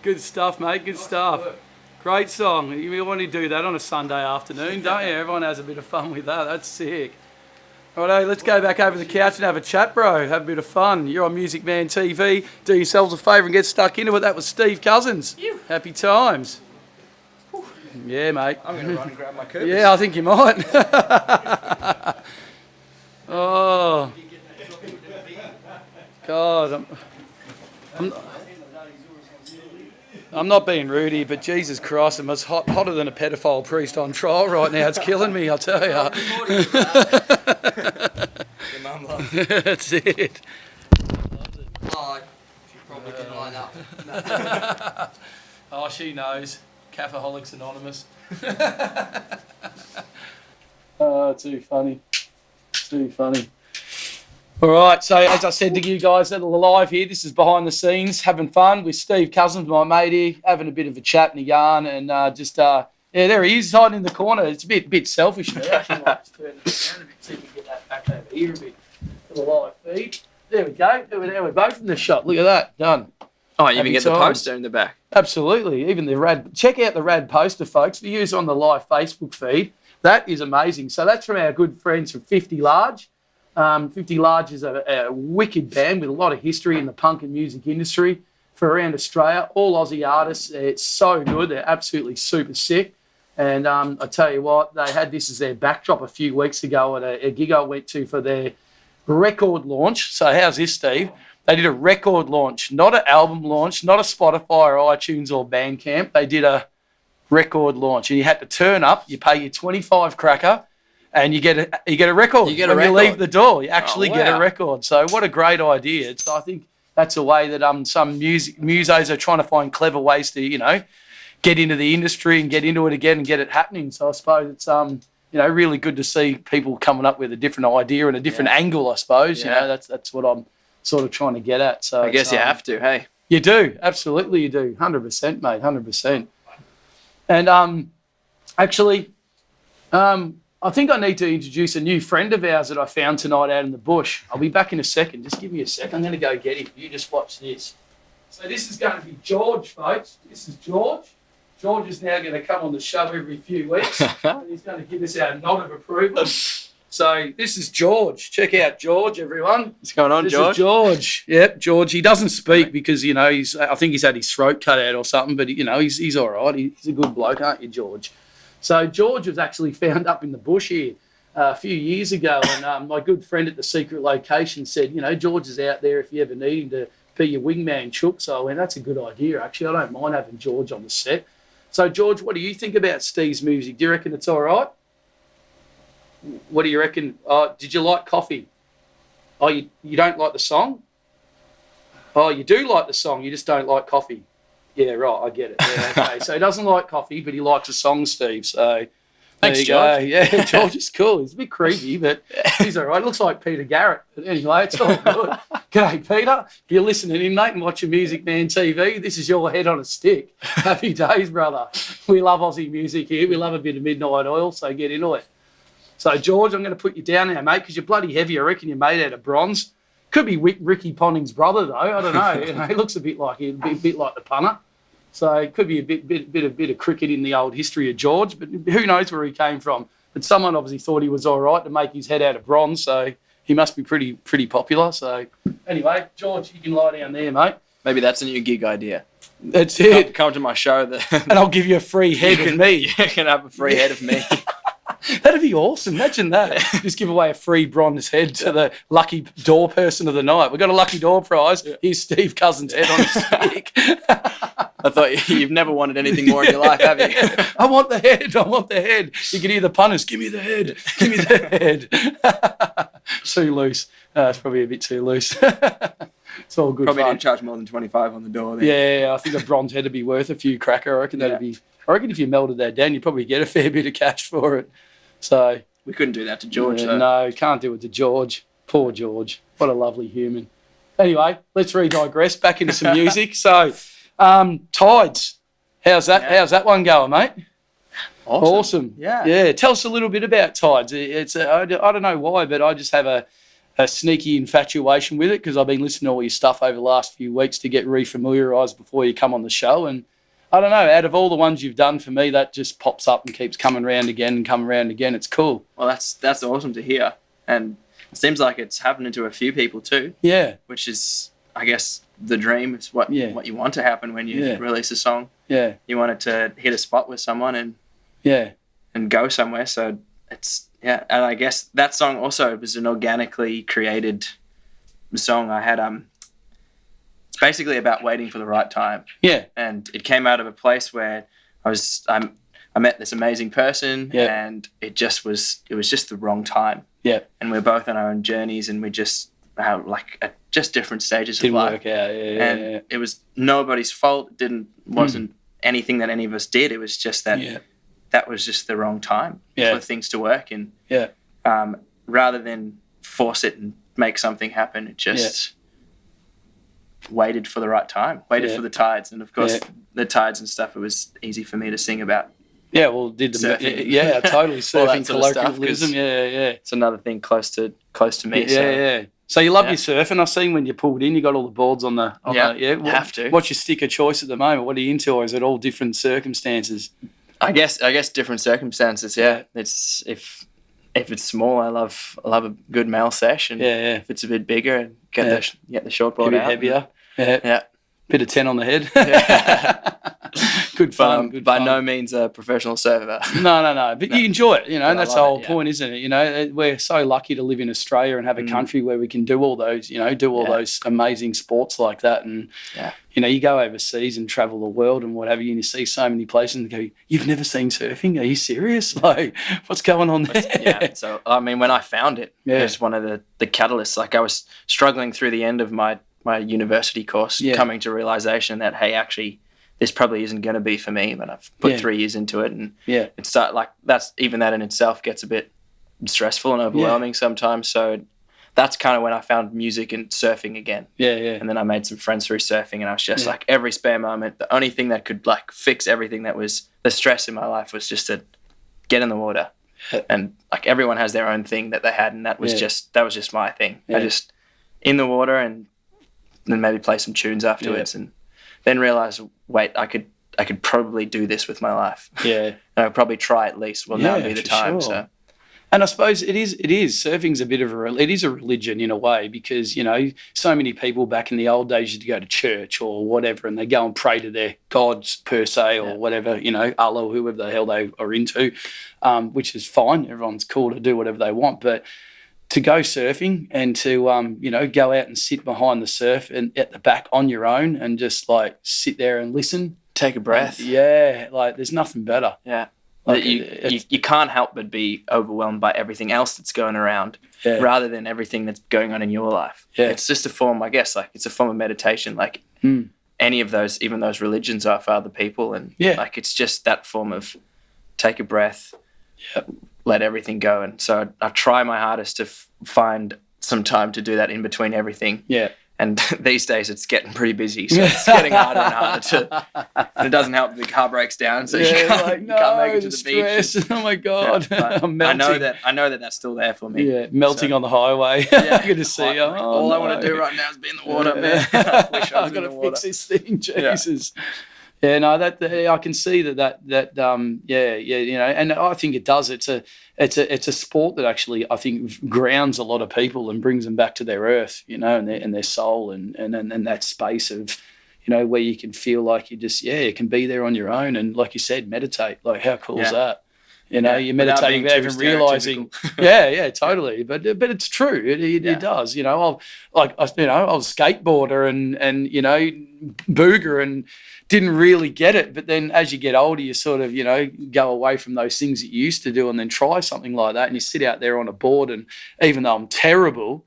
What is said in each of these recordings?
Good stuff, mate. Good stuff. Great song. You want to do that on a Sunday afternoon, don't you? Everyone has a bit of fun with that. That's sick. Righto, let's go back over the couch and have a chat, bro. Have a bit of fun. You're on Music Man TV. Do yourselves a favour and get stuck into it. That was Steve Cousins. Happy times. Yeah, mate. I'm going to run and grab my Coopers. Yeah, I think you might. Oh. God, I'm not being rude, but Jesus Christ, I'm as hotter than a pedophile priest on trial right now. It's killing me, I'll tell you. That's it. Oh, she probably didn't line up. Oh, she knows. Caffeaholics Anonymous. Oh, too funny. Too funny. All right, so as I said to you guys that are live here, this is behind the scenes, having fun with Steve Cousins, my mate here, having a bit of a chat and a yarn, and yeah, there he is, hiding in the corner. It's a bit selfish now. Actually, like to turn it around a bit, see if we can get that back over here a bit for the live feed. There we go. There we're both in the shot. Look at that, done. Oh, you even get the poster in the back. Absolutely, even the rad. Check out the rad poster, folks. For use on the live Facebook feed, that is amazing. So that's from our good friends from 50 Large. 50 Large is a wicked band with a lot of history in the punk and music industry for around Australia. All Aussie artists. It's so good. They're absolutely super sick. And I tell you what, they had this as their backdrop a few weeks ago at a gig I went to for their record launch. So how's this, Steve? They did a record launch, not an album launch, not a Spotify or iTunes or Bandcamp. They did a record launch, and you had to turn up. You pay your 25 cracker, and you get a record. You get a when record. you leave the door. You actually get a wow. record. So what a great idea! I think that's a way that some musos are trying to find clever ways to get into the industry and get into it again and get it happening. So I suppose it's really good to see people coming up with a different idea and a different angle. I suppose that's what I'm sort of trying to get at. So I guess you have to, hey. You do, absolutely you do. 100%, mate, 100%. And actually, I think I need to introduce a new friend of ours that I found tonight out in the bush. I'll be back in a second. Just give me a second. I'm going to go get him. You just watch this. So this is going to be George, folks. This is George. George is now going to come on the show every few weeks. And he's going to give us our nod of approval. So this is George. Check out George, everyone. What's going on, This George? is George. Yep, George. He doesn't speak because I think he's had his throat cut out or something. But he's all right. He's a good bloke, aren't you, George? So George was actually found up in the bush here a few years ago, and my good friend at the secret location said, George is out there if you ever need him to be your wingman chook. So I went, that's a good idea. Actually, I don't mind having George on the set. So George, what do you think about Steve's music? Do you reckon it's all right? What do you reckon? Did you like Coffee? Oh, you don't like the song? Oh, you do like the song, you just don't like Coffee. Yeah, right, I get it. Yeah, okay. So he doesn't like Coffee, but he likes the song, Steve. So Thanks, there you George. go. Yeah, George is cool. He's a bit creepy, but he's all right. Looks like Peter Garrett. But anyway, it's all good. G'day, Peter. If you're listening in, mate, and watching Music Man TV, this is your head on a stick. Happy days, brother. We love Aussie music here. We love a bit of Midnight Oil, so get into it. So, George, I'm going to put you down now, mate, because you're bloody heavy. I reckon you're made out of bronze. Could be Ricky Ponting's brother, though. I don't know. He looks a bit like the punter. So it could be a bit of cricket in the old history of George, but who knows where he came from. But someone obviously thought he was all right to make his head out of bronze, so he must be pretty popular. So anyway, George, you can lie down there, mate. Maybe that's a new gig idea. That's it. Come to my show. And I'll give you a free head of me. You can have a free head of me. That'd be awesome. Imagine that. Just give away a free bronze head to the lucky door person of the night. We've got a lucky door prize. Here's Steve Cousins' head on a stick. I thought you've never wanted anything more in your life, have you? I want the head. I want the head. You can hear the punters. Give me the head. Give me the head. Too loose. It's probably a bit too loose. It's all good Probably fun. didn't charge more than 25 on the door. Then. Yeah, I think a bronze head would be worth a few cracker. I reckon I reckon if you melted that down, you'd probably get a fair bit of cash for it. So We couldn't do that to George, yeah, though. no, can't do it to George. Poor George. What a lovely human. Anyway, let's re-digress back into some music. So, Tides. How's that? Yeah. How's that one going, mate? Awesome. Yeah. Yeah. Tell us a little bit about Tides. It's I don't know why, but I just have a sneaky infatuation with it because I've been listening to all your stuff over the last few weeks to get refamiliarised before you come on the show. And I don't know, out of all the ones you've done for me, that just pops up and keeps coming around again and coming around again. It's cool. Well, that's awesome to hear. And it seems like it's happening to a few people too. Yeah. Which is, I guess, the dream. It's what you want to happen when you release a song. Yeah. You want it to hit a spot with someone and go somewhere. So it's, and I guess that song also was an organically created song. I had it's basically about waiting for the right time. Yeah. And it came out of a place where I met this amazing person and it was just the wrong time. Yeah. And we're both on our own journeys and we just at just different stages Didn't of life. work out. And it was nobody's fault. It wasn't anything that any of us did. It was just that that was just the wrong time for things to work. And rather than force it and make something happen, it just waited for the right time, waited for the tides. And of course, the tides and stuff, it was easy for me to sing about. Yeah, well, surfing. Totally surfing colloquialism. It's another thing close to me. So you love your surfing. I've seen when you pulled in, you got all the boards on the. Have to. What's your stick of choice at the moment? What are you into, or is it all different circumstances? I guess different circumstances. Yeah, it's if it's small, I love a good male sesh, and if it's a bit bigger, get the short board out. A bit heavier. Yeah. Bit of 10 on the head. Good fun. By no means a professional surfer. No. But you enjoy it, and that's the whole point, isn't it? We're so lucky to live in Australia and have a country where we can do all those, those amazing sports like that. And, you go overseas and travel the world and whatever, and you see so many places and go, you've never seen surfing? Are you serious? Like, what's going on there? So, I mean, when I found it, it was one of the catalysts. Like, I was struggling through the end of my university course, coming to realization that, hey, actually, this probably isn't going to be for me, but I've put 3 years into it, and it's even that in itself gets a bit stressful and overwhelming sometimes. So that's kind of when I found music and surfing again. And then I made some friends through surfing, and I was just like, every spare moment, the only thing that could like fix everything that was the stress in my life was just to get in the water. And like everyone has their own thing that they had, and that was just my thing. I just in the water and then maybe play some tunes afterwards, and then realize, wait, I could probably do this with my life. And I'd probably try at least. Well, now would be the time. Sure. So, and I suppose it is. Surfing's a bit of it is a religion in a way, because so many people back in the old days used to go to church or whatever, and they go and pray to their gods per se or whatever, Allah or whoever the hell they are into, which is fine. Everyone's cool to do whatever they want, but to go surfing and to go out and sit behind the surf and at the back on your own and just like sit there and listen, take a breath. Like there's nothing better. Like you can't help but be overwhelmed by everything else that's going around, rather than everything that's going on in your life. It's just a form, I guess, like it's a form of meditation. Like any of those, even those religions are for other people, and like it's just that form of take a breath. Let everything go. And so I try my hardest to find some time to do that in between everything. And these days it's getting pretty busy, so it's getting harder and harder to. And it doesn't help if the car breaks down, so you can't make it to the beach. Oh my God, I'm melting. I know that that's still there for me. Melting on the highway. Good to see you. All I want to do right now is be in the water, man. I wish I was I've got to fix this thing, Jesus. I can see that, and I think it does. It's a sport that actually I think grounds a lot of people and brings them back to their earth, and their soul, and that space of, where you can feel like you just you can be there on your own, and like you said, meditate. Like how cool is that? You're meditating without even realizing. Totally. But it's true. It does. I was skateboarder and booger and didn't really get it. But then as you get older, you sort of go away from those things that you used to do and then try something like that. And you sit out there on a board, and even though I'm terrible.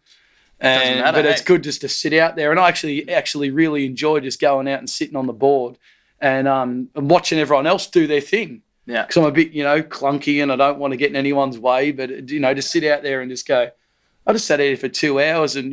It's good just to sit out there, and I actually really enjoy just going out and sitting on the board and watching everyone else do their thing. Because I'm a bit, clunky and I don't want to get in anyone's way. But, to sit out there and just go, I just sat here for 2 hours and,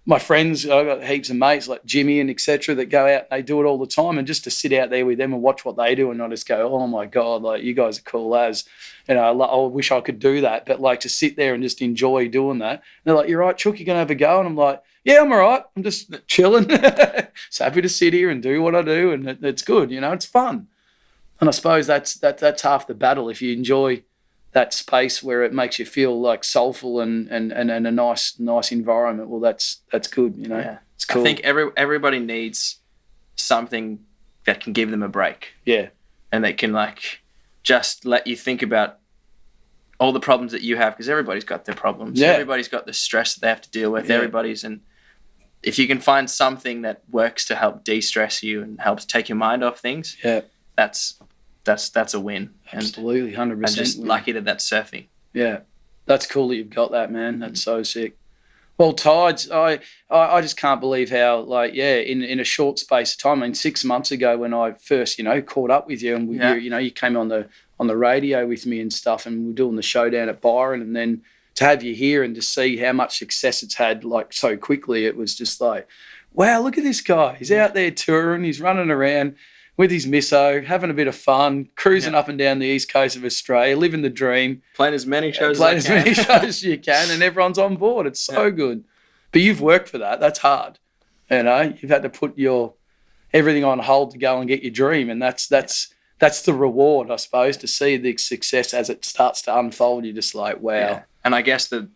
my friends, I've got heaps of mates like Jimmy and etc. that go out and they do it all the time, and just to sit out there with them and watch what they do and not just go, oh my God, like you guys are cool as, you know, I wish I could do that, but like to sit there and just enjoy doing that. And they're like, you're right, Chook, you're going to have a go? And I'm like, yeah, I'm all right. I'm just chilling. Just happy to sit here and do what I do, and it's good, you know, it's fun. And I suppose that's half the battle. If you enjoy that space where it makes you feel like soulful and a nice environment, well, that's good, you know. Yeah. It's cool. I think everybody needs something that can give them a break. Yeah. And they can like just let you think about all the problems that you have, because everybody's got their problems. Yeah. Everybody's got the stress that they have to deal with. Yeah. And if you can find something that works to help de-stress you and helps take your mind off things, yeah, that's a win. Absolutely, 100%. I'm just lucky that that's surfing. Yeah, that's cool that you've got that, man. That's so sick. Well, Tides, I just can't believe how, like, yeah, in a short space of time. I mean, 6 months ago when I first, you know, caught up with you, and you came on the radio with me and stuff, and we were doing the show down at Byron, and then to have you here and to see how much success it's had, like, so quickly, it was just like, wow, look at this guy. He's out there touring, he's running around with his misso, having a bit of fun, cruising up and down the east coast of Australia, living the dream. Playing as many shows as you can, and everyone's on board. It's so good. But you've worked for that. That's hard. You know, you've had to put everything on hold to go and get your dream, and that's the reward, I suppose, to see the success as it starts to unfold. You're just like, wow. Yeah. And I guess the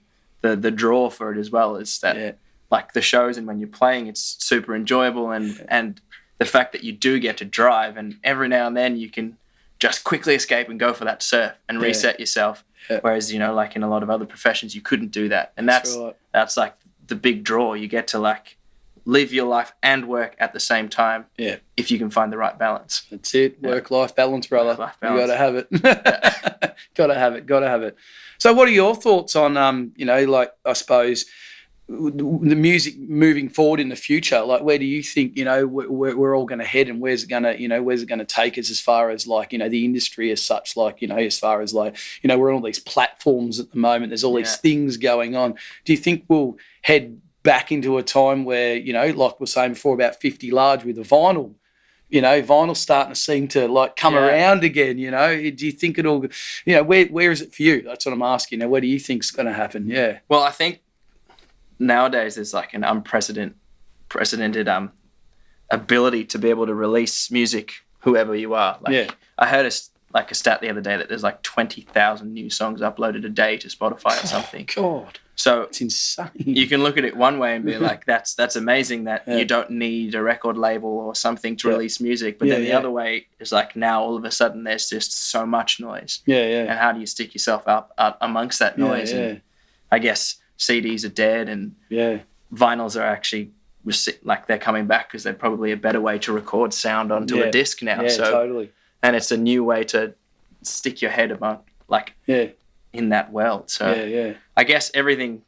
draw for it as well is that, like, the shows and when you're playing, it's super enjoyable, and the fact that you do get to drive, and every now and then you can just quickly escape and go for that surf and reset yourself. Yeah. Whereas, you know, like in a lot of other professions, you couldn't do that. And that's like the big draw. You get to like live your life and work at the same time. Yeah. If you can find the right balance. That's it. Work-life balance, brother. Work-life balance. You got to have it. Got to have it. So what are your thoughts on, you know, like, I suppose, the music moving forward in the future? Like, where do you think, you know, we're all going to head, and where's it going to take us as far as, like, you know, the industry as such, like, you know, as far as, like, you know, we're on all these platforms at the moment, there's all these things going on. Do you think we'll head back into a time where, you know, like we were saying before about 50 large with the vinyl, you know, vinyl's starting to seem to, like, come around again, you know? Do you think it'll, you know, where is it for you? That's what I'm asking. Now, where do you think's going to happen? Yeah. Well, I think nowadays there's like an unprecedented ability to be able to release music whoever you are. Like, I heard a stat the other day that there's like 20,000 new songs uploaded a day to Spotify or something. God. So it's insane. You can look at it one way and be like, that's amazing that you don't need a record label or something to release music. But then the other way is like, now all of a sudden there's just so much noise. And how do you stick yourself up amongst that noise? And I guess CDs are dead, and vinyls are actually like they're coming back because they're probably a better way to record sound onto a disc now. Yeah, totally. And it's a new way to stick your head among, like, in that world. So I guess everything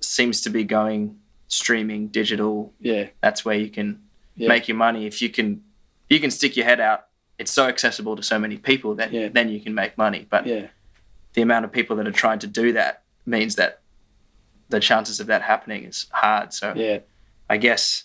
seems to be going streaming, digital. Yeah, that's where you can make your money. If you can stick your head out, it's so accessible to so many people that then you can make money. But the amount of people that are trying to do that means that the chances of that happening is hard. So I guess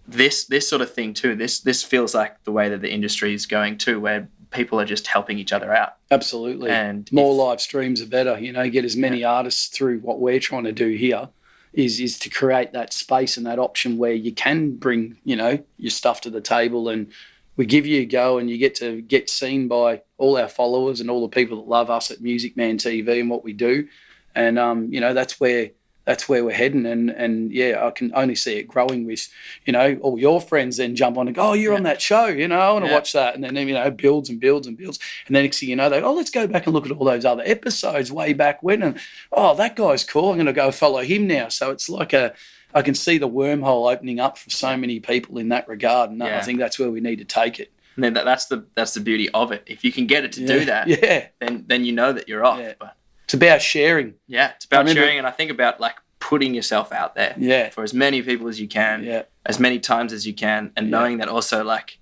this sort of thing too, this feels like the way that the industry is going too, where people are just helping each other out. Absolutely. And more live streams are better, you know, get as many artists through. What we're trying to do here is to create that space and that option where you can bring, you know, your stuff to the table, and we give you a go, and you get to get seen by all our followers and all the people that love us at Music Man TV and what we do. And, you know, that's where we're heading. And I can only see it growing with, you know, all your friends then jump on and go, oh, you're on that show, you know, I want to watch that. And then, you know, builds and builds and builds. And then next thing you know, they go, oh, let's go back and look at all those other episodes way back when. And, oh, that guy's cool. I'm going to go follow him now. So it's like I can see the wormhole opening up for so many people in that regard. And I think that's where we need to take it. And then that's the beauty of it. If you can get it to do that, then you know that you're off. But it's about sharing. Yeah, it's about sharing, and I think about, like, putting yourself out there for as many people as you can, as many times as you can, and knowing that also, like,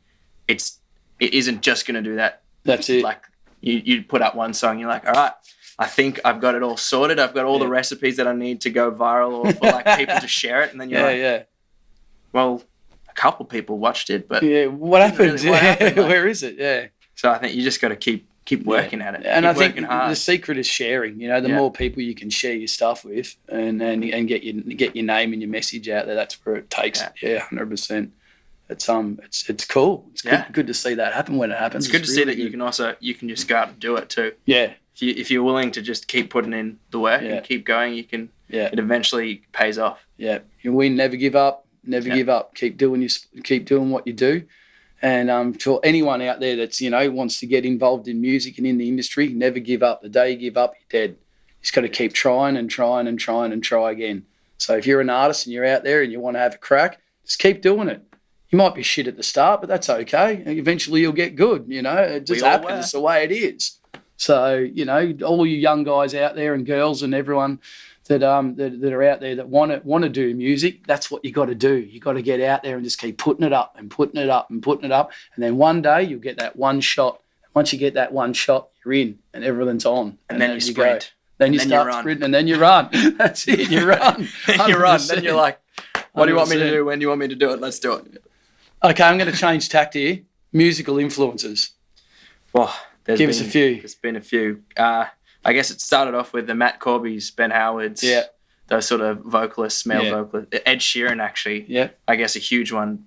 it isn't just going to do that. That's it. Like, you put out one song, you're like, all right, I think I've got it all sorted. I've got all the recipes that I need to go viral or for like people to share it. And then you're well, a couple people watched it, but what happened? Really, what happened? Like, where is it? Yeah. So I think you just got to keep working at it. And keep I think hard. the secret is sharing. You know, the more people you can share your stuff with, and get your name and your message out there, that's where it takes. 100%. It's cool. It's good to see that happen when it happens. It's good to see that you can just go out and do it too. Yeah. If you're willing to just keep putting in the work and keep going, you can. Yeah. It eventually pays off. Yeah. You win. Never give up. Never give up. Keep doing what you do. And for anyone out there that's, wants to get involved in music and in the industry, never give up. The day you give up, you're dead. You just got to keep trying and trying and trying and try again. So if you're an artist and you're out there and you want to have a crack, just keep doing it. You might be shit at the start, but that's okay. Eventually you'll get good, It just happens. It's the way it is. So, all you young guys out there and girls and everyone that are out there that want to do music, that's what you got to do. You got to get out there and just keep putting it up and putting it up and putting it up, and then one day you'll get that one shot. Once you get that one shot, you're in, and everything's on. And then you sprint. Then you start sprinting, and then you run. That's it. You run. You run. Then you're like, what do you want me to do? When do you want me to do it? Let's do it. Okay, I'm going to change tact here. Musical influences. Well, give us a few. There's been a few. I guess it started off with the Matt Corbys, Ben Howards, those sort of vocalists, male vocalists. Ed Sheeran, actually, I guess a huge one,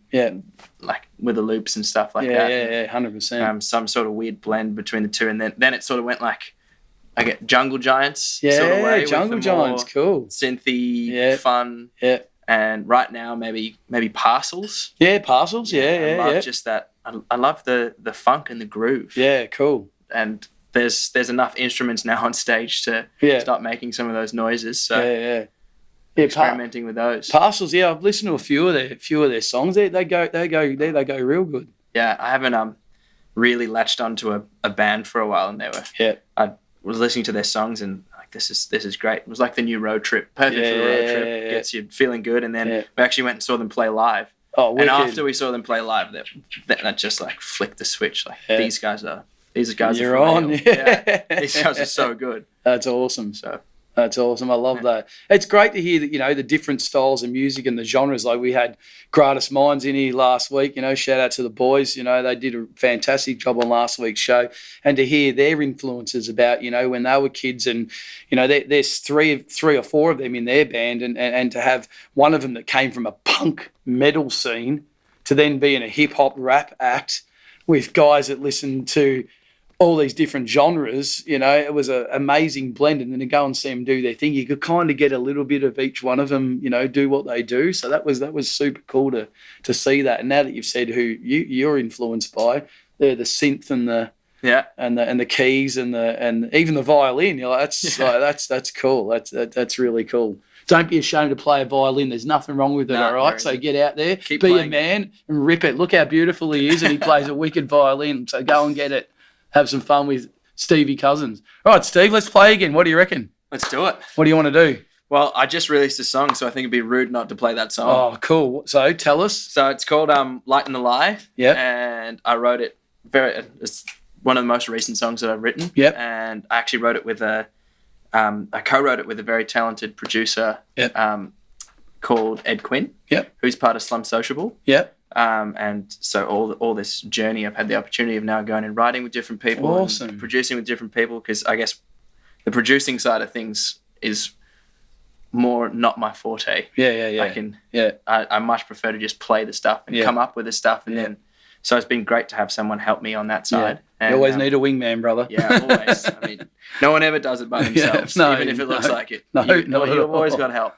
like with the loops and stuff like that. Yeah, 100%. Some sort of weird blend between the two, and then it sort of went like, I get Jungle Giants, sort of way. Jungle Giants, cool, synthy, fun, and right now maybe Parcels. Yeah, Parcels, I love just that. I love the funk and the groove. Yeah, cool. And there's enough instruments now on stage to start making some of those noises. So experimenting with those. Parcels, I've listened to a few of their songs. They go real good. Yeah, I haven't really latched onto a band for a while, and they were. I was listening to their songs and like this is great. It was like the new Road Trip, perfect for the road trip. Gets you feeling good, and then we actually went and saw them play live. Oh, wicked. And after we saw them play live, that just like flicked the switch. Like these guys are. You're on. These guys are so good. That's awesome. That's awesome. I love that. It's great to hear that, the different styles of music and the genres. Like we had Gratis Minds in here last week, shout out to the boys. They did a fantastic job on last week's show. And to hear their influences about, when they were kids and, there's three or four of them in their band and to have one of them that came from a punk metal scene to then be in a hip hop rap act with guys that listen to all these different genres, it was an amazing blend. And then to go and see them do their thing, you could kind of get a little bit of each one of them, do what they do. So that was super cool to see that. And now that you've said who you're influenced by, they're the synth and the and the keys and even the violin. You're like, that's cool. That's really cool. Don't be ashamed to play a violin. There's nothing wrong with it, all right? So get out there, be a man and rip it. Look how beautiful he is, and he plays a wicked violin. So go and get it. Have some fun with Stevie Cousins. All right, Steve, let's play again. What do you reckon? Let's do it. What do you want to do? Well, I just released a song, so I think it'd be rude not to play that song. Oh, cool. So tell us. So it's called Light and the Lie. Yeah. And I wrote it it's one of the most recent songs that I've written. Yep. And I actually wrote it with I co-wrote it with a very talented producer called Ed Quinn. Yep. Who's part of Slum Sociable. Yep. And so all this journey, I've had the opportunity of now going and writing with different people, and producing with different people, because I guess the producing side of things is more not my forte. I much prefer to just play the stuff and come up with the stuff, and then so it's been great to have someone help me on that side. And, you always need a wingman, brother. Yeah, always. I mean, no one ever does it by themselves, even if it looks like it. You've always got help.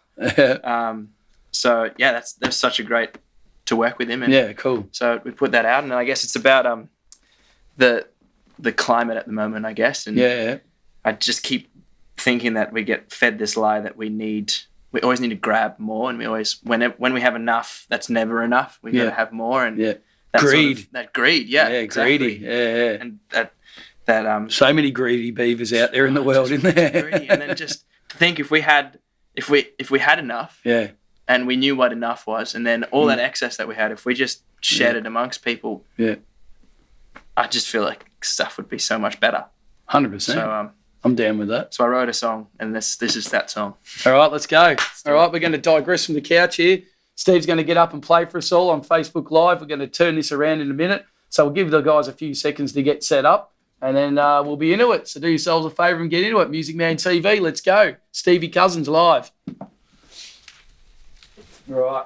So that's such a great to work with him. And cool. So we put that out, and I guess it's about the climate at the moment, I guess. And I just keep thinking that we get fed this lie that we always need to grab more, and we always when we have enough, that's never enough. We got to have more, and that greed. Sort of, that greed, exactly. Greedy, and that so many greedy beavers out there in the world, isn't there? Greedy, and then just think if we had enough, and we knew what enough was, and then all that excess that we had, if we just shared it amongst people, I just feel like stuff would be so much better. 100%. So I'm down with that. So I wrote a song, and this is that song. All right, let's go. All right, we're going to digress from the couch here. Steve's going to get up and play for us all on Facebook Live. We're going to turn this around in a minute. So we'll give the guys a few seconds to get set up, and then we'll be into it. So do yourselves a favour and get into it. Music Man TV, let's go. Stevie Cousins live. Right.